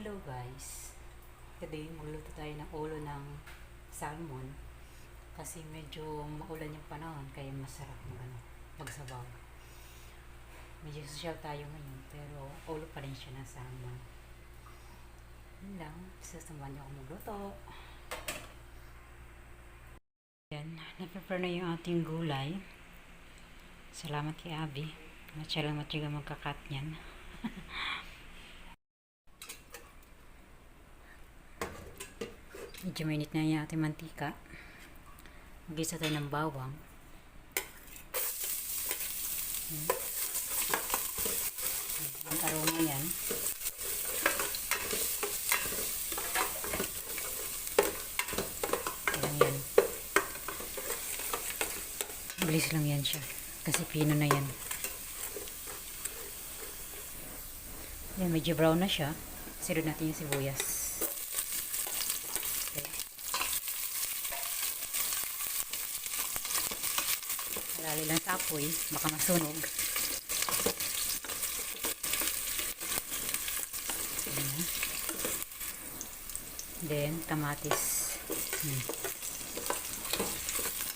Hello guys, today magluto tayo ng ulo ng salmon kasi medyo maulan yung panahon kaya masarap magsabaw. Medyo social tayo ngayon pero ulo pa rin siya ng salmon. Yun lang, sasamahan niyo ako magluto. Yan, na-prepare na yung ating gulay. Salamat kay Abby. Salamat juga magkakat niyan. Medyo mainit na yung ating mantika. Mag-isa tayo ng bawang. Ang aroma yan. Ayan yan. Bilis lang yan siya. Kasi pino na yan. Yan, medyo brown na siya. Sirod natin yung sibuyas. Lali lang sa apoy, baka masunog. Then, kamatis.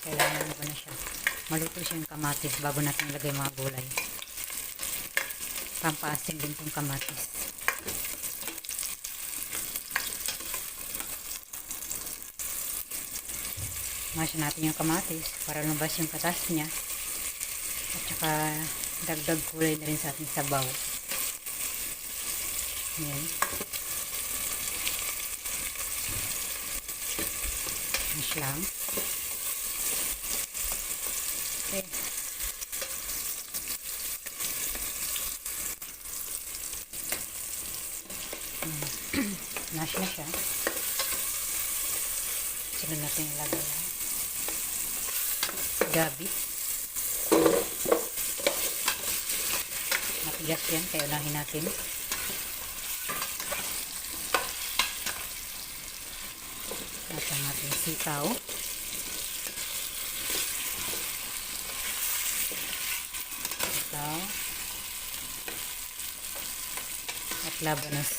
Kailangan ko na siya. Maluto siya yung kamatis bago natin ilagay mga gulay. Pampaasim din itong kamatis. Masya natin yung kamatis para lumabas yung katas niya. At saka dagdag kulay na rin sa ating sabaw. Yan. Mash lang. Okay. Mash na siya. Sunod natin yung lagay. Gabi. Matigas yan, kaya unahin natin. At ang ating sitaw. Sitaw. At labanos.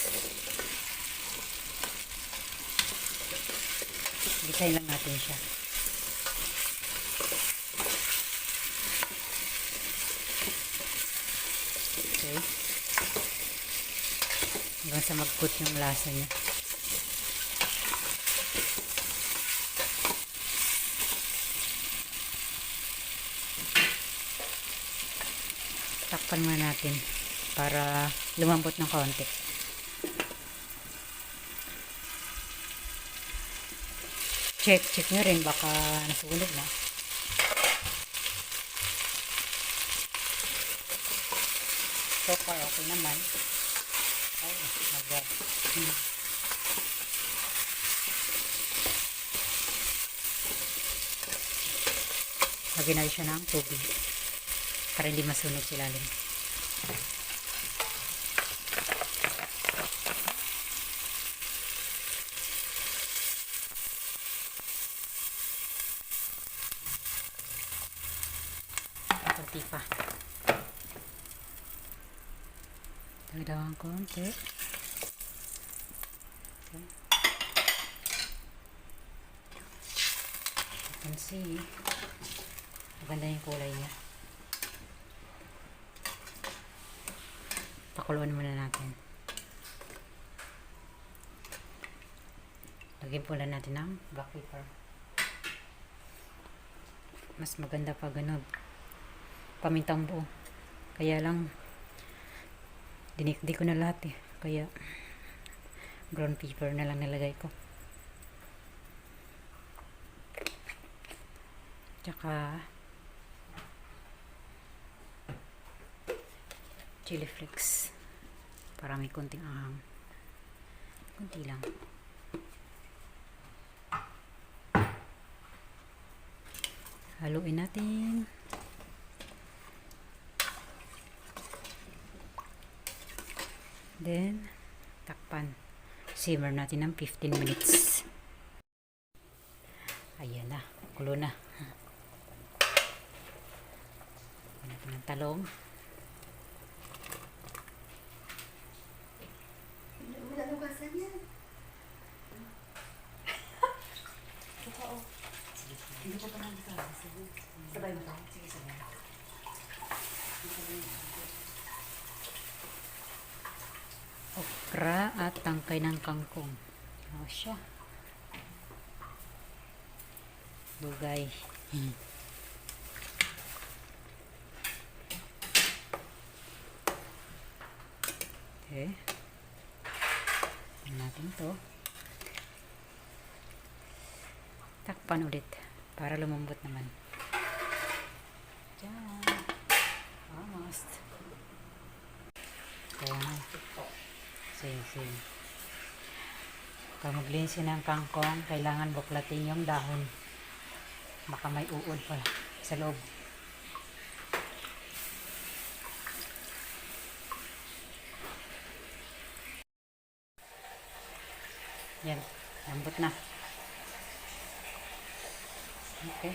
Gisahin lang natin siya. Okay. Hanggang sa mag-coat yung lasa niya. Takpan muna natin para lumambot ng konti. Check nyo rin baka nasunog na. So far, okay naman. Ay, mag-grab. Lagyan na siya ng tubig para hindi masunog sa ilalim. Kunti pa. Dagdagan konti. Okay. You can see maganda yung kulay niya. Pakuluan muna natin. Lagyan po lang natin ng black pepper. Mas maganda pa ganun. Pamintang buo. Kaya lang dinikdi ko na lahat eh. Kaya ground pepper na lang nilagay ko. Tsaka chili flakes para may konting ahang. Konti lang. Haluin natin. Then, takpan. Simmer natin ng 15 minutes. Ayan na. Kulo na. Ayan natin ng talong. Hugasan yan. Totoo. Hindi ko pa nagsasabi. Sabay mo tayo. Sige, sabay. Okra at tangkay ng kangkong. O siya. Bugay. Okay. Tingnan natin to. Takpan ulit para lumambot naman. Diyan. Almost. Kaya na. Sige. Pag maglinsin ng kangkong, kailangan buklatin yung dahon. Baka may uod pa sa loob. Yan. Lambot na. Okay.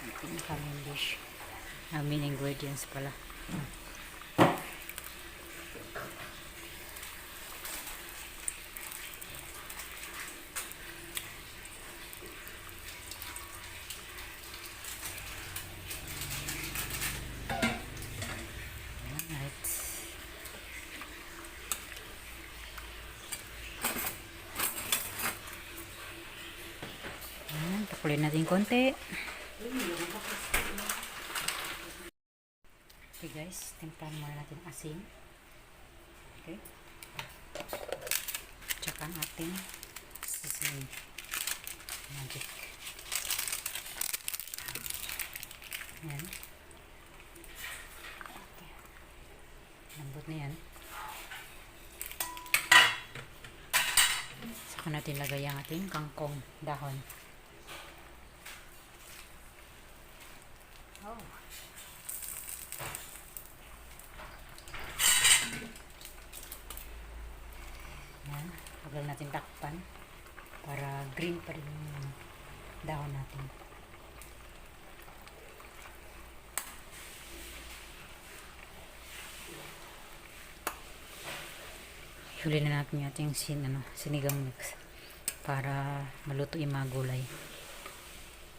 Ito yung kaming dish. Aming ingredients pala. Alright. Ayan, pakulin natin konti. Okay guys, timplahan muna natin asin. Okay. Tsaka ang ating seasoning. Magic. Ayan. Okay. Lambot na yan. Saka natin lagay ang ating kangkong dahon. Oh. Yan. Huwag natin takpan para green pa rin yung dahon natin. Huli na natin yung ating sinigang mix para maluto yung mga gulay.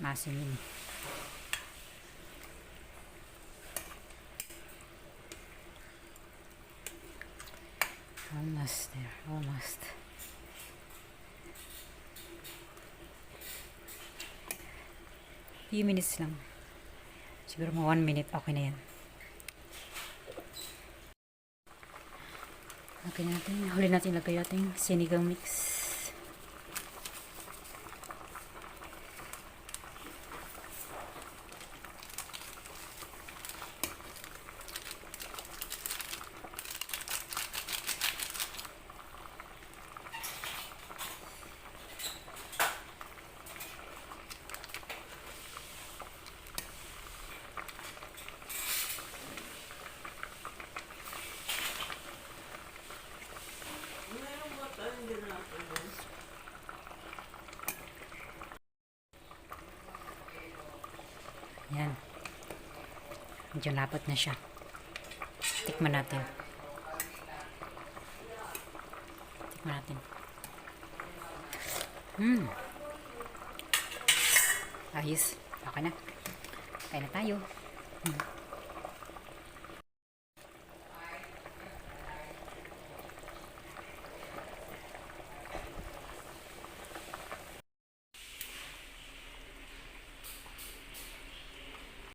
Masin yun. Almost there. Almost. Few minutes lang. Siguro mga 1 minute. Okay na yan. Okay natin. Huli natin lagay ating sinigang mix. Yan. Medyo lapot na siya. Tikman natin. Ayos. Okay na. Kaya na tayo.